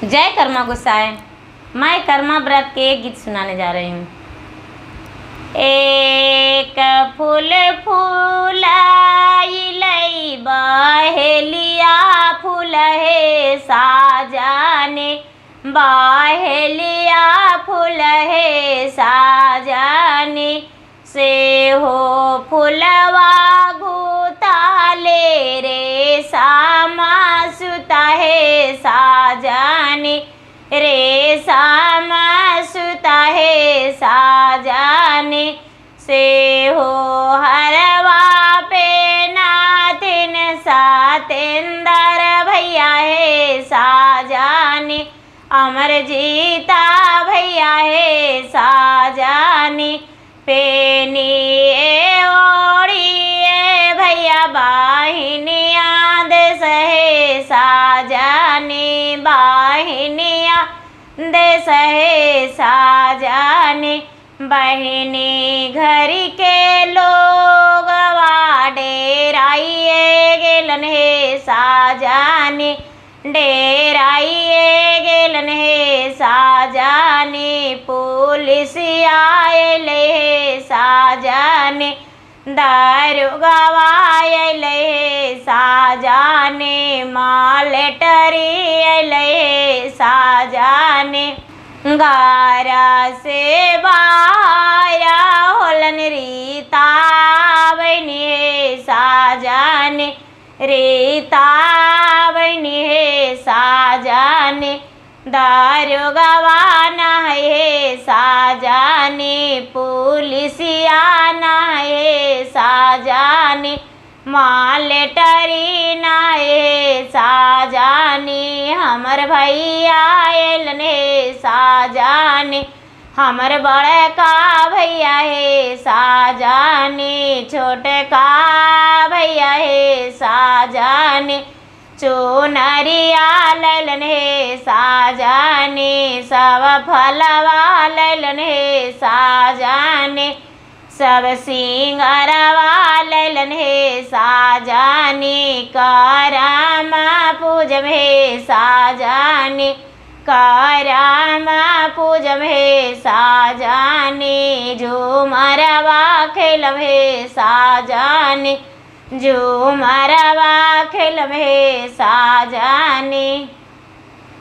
जय कर्मा गोसाई। मैं कर्मा व्रत के एक गीत सुनाने जा रही हूँ। एक फूल फूलाई लई बहेलिया फूल हे साजाने, बहेलिया फूल हे साजाने से हो फूलवा घुताले रे सामा सुता है साजाने, रे सामा सुता है साजाने से हो हरवा पे नाथिन सातेंदर भैया है साजाने, अमर जीता भैया है साजाने पेनी ओढ़ी भैया बाहिनिया देश है साजाने, बाहिनिया देश है साजाने बहिनी घर के लोग डेराइए गेलन है साजाने, डेराइए गेलन है साजाने पुलिस आए साजाने, दारुगा आए साजाने मालेटरी आए साजाने गारा से बाया होलन रीता बनी है साजाने, रीता बनी है साजाने दारुगवाना है साजाने पुलिसियाना है साजाने मालेटरी ना है साजाने हमर भैया एलन है साजाने, हमर बड़का भैया है साजाने छोटे का भैया है साजाने चुनरिया ललन है साजाने सब फलवा ललन है साजाने सब सिंगारवा ललन है साजाने करामा पूजम है साजाने, करामा पूजम है साजाने झूमरवा खेलम है साजाने, झूमरवा खेलम है साजाने।